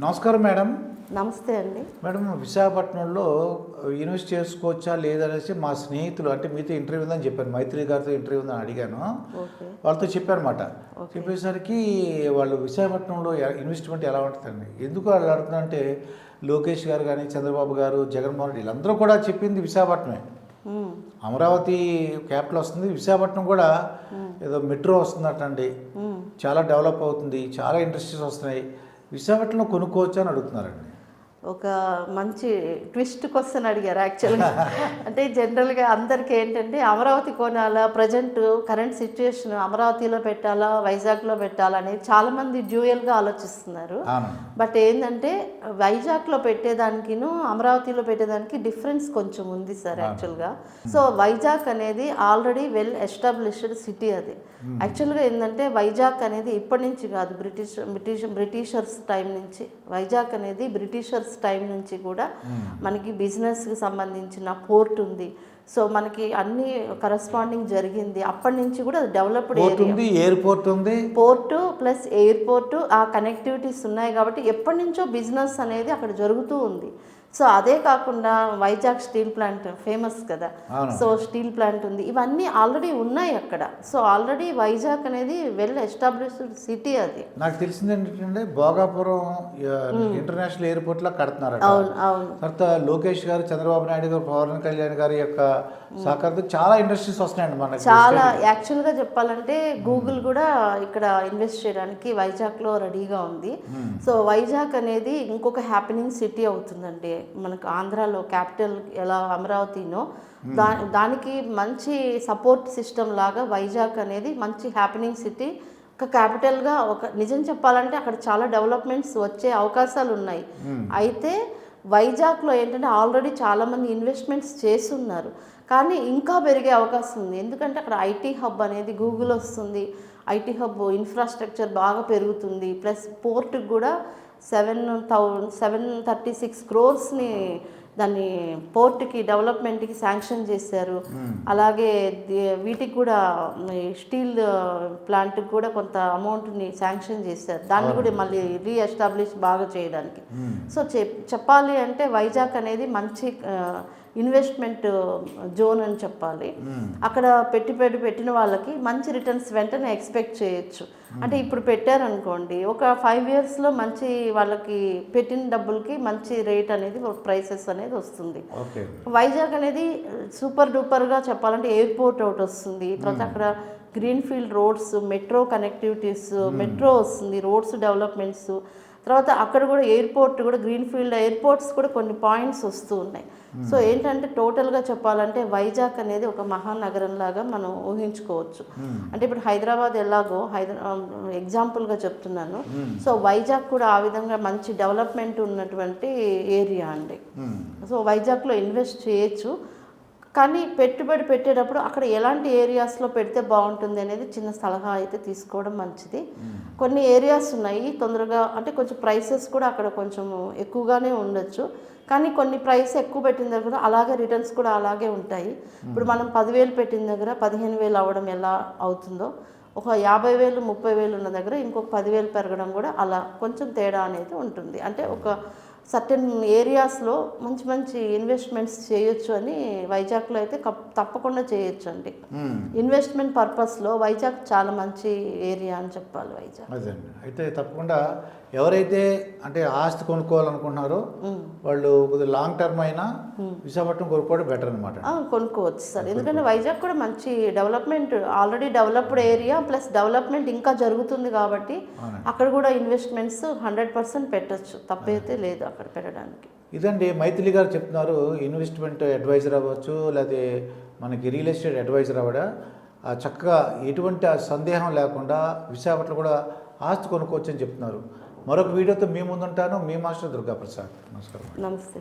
నమస్కారం మేడం. నమస్తే అండి. మేడం, విశాఖపట్నంలో ఇన్వెస్ట్ చేసుకోవచ్చా లేదనేసి మా స్నేహితులు, అంటే మీతో ఇంటర్వ్యూ ఉందని చెప్పాను, మైత్రి గారితో ఇంటర్వ్యూ ఉందని అడిగాను. వాళ్ళతో చెప్పారన్నమాట. చెప్పేసరికి వాళ్ళు విశాఖపట్నంలో ఇన్వెస్ట్మెంట్ ఎలా ఉంటుందండి, ఎందుకు వాళ్ళు అడుగుతున్నారంటే లోకేష్ గారు కానీ, చంద్రబాబు గారు, జగన్మోహన్ రెడ్డి వీళ్ళందరూ కూడా చెప్పింది విశాఖపట్నమే. అమరావతి క్యాపిటల్ వస్తుంది, విశాఖపట్నం కూడా ఏదో మెట్రో వస్తుందటండి, చాలా డెవలప్ అవుతుంది, చాలా ఇండస్ట్రీస్ వస్తున్నాయి, విశాఖపట్నంలో కొనుక్కోవచ్చు అని అడుగుతున్నారండి. ఒక మంచి ట్విస్ట్ క్వశ్చన్ అడిగారు యాక్చువల్గా. అంటే జనరల్గా అందరికీ ఏంటంటే అమరావతి కొనాలా, ప్రజెంట్ కరెంట్ సిచ్యుయేషన్ అమరావతిలో పెట్టాలా వైజాగ్లో పెట్టాలా అనేది చాలామంది డ్యూయల్గా ఆలోచిస్తున్నారు. బట్ ఏంటంటే వైజాగ్లో పెట్టేదానికిను అమరావతిలో పెట్టేదానికి డిఫరెన్స్ కొంచెం ఉంది సార్ యాక్చువల్గా. సో వైజాగ్ అనేది ఆల్రెడీ వెల్ ఎస్టాబ్లిష్డ్ సిటీ. అది యాక్చువల్గా ఏంటంటే వైజాగ్ అనేది ఇప్పటి నుంచి కాదు, బ్రిటిషర్స్ టైం నుంచి వైజాగ్ అనేది బ్రిటిషర్స్ టైం నుంచి కూడా మనకి బిజినెస్కి సంబంధించిన పోర్ట్ ఉంది. సో మనకి అన్ని కరస్పాండింగ్ జరిగింది. అప్పటి నుంచి కూడా డెవలప్డ్ ఎయిర్పోర్ట్ ఉంది, పోర్టు ప్లస్ ఎయిర్పోర్టు, ఆ కనెక్టివిటీస్ ఉన్నాయి కాబట్టి ఎప్పటి నుంచో బిజినెస్ అనేది అక్కడ జరుగుతూ ఉంది. సో అదే కాకుండా వైజాగ్ స్టీల్ ప్లాంట్ ఫేమస్ కదా, సో స్టీల్ ప్లాంట్ ఉంది, ఇవన్నీ ఆల్రెడీ ఉన్నాయి అక్కడ. సో ఆల్రెడీ వైజాగ్ అనేది వెల్ ఎస్టాబ్లిష్డ్ సిటీ. అది నాకు తెలిసింది ఏంటంటే భోగాపురం ఇంటర్నేషనల్ ఎయిర్పోర్ట్ లా కడుతున్నారు. తర్వాత లోకేష్ గారు, చంద్రబాబు నాయుడు గారు, పవన్ కళ్యాణ్ గారి యొక్క సహకారంతో చాలా ఇండస్ట్రీస్ వస్తున్నాయండి మనకి. చాలా యాక్చువల్గా చెప్పాలంటే గూగుల్ కూడా ఇక్కడ ఇన్వెస్ట్ చేయడానికి వైజాగ్లో రెడీగా ఉంది. సో వైజాగ్ అనేది ఇంకొక హ్యాపెనింగ్ సిటీ అవుతుందండి. మనకు ఆంధ్రాలో క్యాపిటల్ ఎలా అమరావతినో దానికి మంచి సపోర్ట్ సిస్టమ్ లాగా వైజాగ్ అనేది మంచి హ్యాపెనింగ్ సిటీ. ఒక క్యాపిటల్గా ఒక నిజం చెప్పాలంటే అక్కడ చాలా డెవలప్మెంట్స్ వచ్చే అవకాశాలు ఉన్నాయి. అయితే వైజాగ్లో ఏంటంటే ఆల్రెడీ చాలామంది ఇన్వెస్ట్మెంట్స్ చేస్తున్నారు, కానీ ఇంకా పెరిగే అవకాశం ఉంది. ఎందుకంటే అక్కడ ఐటీ హబ్ అనేది గూగుల్ వస్తుంది, ఐటీ హబ్ ఇన్ఫ్రాస్ట్రక్చర్ బాగా పెరుగుతుంది. ప్లస్ పోర్ట్కి కూడా 736 crores దాన్ని పోర్ట్కి డెవలప్మెంట్కి శాంక్షన్ చేశారు. అలాగే వీటికి కూడా స్టీల్ ప్లాంట్కి కూడా కొంత అమౌంట్ని శాంక్షన్ చేశారు, దాన్ని కూడా మళ్ళీ రీఎస్టాబ్లిష్ బాగా చేయడానికి. సో చెప్పాలి అంటే వైజాగ్ అనేది మంచి ఇన్వెస్ట్మెంట్ జోన్ అని చెప్పాలి. అక్కడ పెట్టిన వాళ్ళకి మంచి రిటర్న్స్ వెంటనే ఎక్స్పెక్ట్ చేయొచ్చు. అంటే ఇప్పుడు పెట్టారనుకోండి, ఒక 5 yearsలో మంచి వాళ్ళకి పెట్టిన డబ్బులకి మంచి రేట్ అనేది ప్రైసెస్ అనేది వస్తుంది. వైజాగ్ అనేది సూపర్ డూపర్గా చెప్పాలంటే ఎయిర్పోర్ట్ ఒకటి వస్తుంది, తర్వాత అక్కడ green field roads, metro connectivities, metro వస్తుంది, రోడ్స్ డెవలప్మెంట్స్, తర్వాత అక్కడ కూడా ఎయిర్పోర్ట్ కూడా గ్రీన్ ఫీల్డ్ ఎయిర్పోర్ట్స్ కూడా కొన్ని పాయింట్స్ వస్తూ ఉన్నాయి. సో ఏంటంటే టోటల్గా చెప్పాలంటే వైజాగ్ అనేది ఒక మహానగరం లాగా మనం ఊహించుకోవచ్చు. అంటే ఇప్పుడు హైదరాబాద్ ఎలాగో ఎగ్జాంపుల్గా చెప్తున్నాను. సో వైజాగ్ కూడా ఆ విధంగా మంచి డెవలప్మెంట్ ఉన్నటువంటి ఏరియా అండి. సో వైజాగ్లో ఇన్వెస్ట్ చేయొచ్చు, కానీ పెట్టుబడి పెట్టేటప్పుడు అక్కడ ఎలాంటి ఏరియాస్లో పెడితే బాగుంటుంది అనేది చిన్న సలహా అయితే తీసుకోవడం మంచిది. కొన్ని ఏరియాస్ ఉన్నాయి తొందరగా, అంటే కొంచెం ప్రైసెస్ కూడా అక్కడ కొంచెం ఎక్కువగానే ఉండొచ్చు, కానీ కొన్ని ప్రైస్ ఎక్కువ పెట్టిన దగ్గర అలాగే రిటర్న్స్ కూడా అలాగే ఉంటాయి. ఇప్పుడు మనం 10,000 పెట్టిన దగ్గర 15,000 అవ్వడం ఎలా అవుతుందో, ఒక 50,000 30,000 ఉన్న దగ్గర ఇంకొక 10,000 పెరగడం కూడా అలా కొంచెం తేడా అనేది ఉంటుంది. అంటే ఒక సర్టెన్ ఏరియాస్లో మంచి మంచి ఇన్వెస్ట్మెంట్స్ చేయొచ్చు అని వైజాగ్లో అయితే తప్పకుండా చేయొచ్చు అండి. ఇన్వెస్ట్మెంట్ పర్పస్లో వైజాగ్ చాలా మంచి ఏరియా అని చెప్పాలి వైజాగ్. అదండి, అయితే తప్పకుండా ఎవరైతే అంటే ఆస్తి కొనుక్కోవాలనుకుంటున్నారో వాళ్ళు కొద్దిగా లాంగ్ టర్మ్ అయినా విశాఖపట్నం కొనుక్కోవడం బెటర్ అనమాట. కొనుక్కోవచ్చు సార్, ఎందుకంటే వైజాగ్ కూడా మంచి development, already developed area, plus development ఇంకా జరుగుతుంది కాబట్టి అక్కడ కూడా ఇన్వెస్ట్మెంట్స్ 100% పెట్టచ్చు, తప్పైతే లేదు అక్కడ పెట్టడానికి. ఇదండి మైథిలి గారు చెప్తున్నారు, ఇన్వెస్ట్మెంట్ అడ్వైజర్ అవ్వచ్చు, లేకపోతే మనకి రియల్ ఎస్టేట్ అడ్వైజర్ అవ్వడా చక్కగా ఎటువంటి సందేహం లేకుండా విశాఖపట్నం కూడా ఆస్తి కొనుక్కోవచ్చు అని చెప్తున్నారు. మరొక వీడియోతో మీ ముందుంటాను, మీ మాస్టర్ దుర్గాప్రసాద్. నమస్కారం. నమస్తే.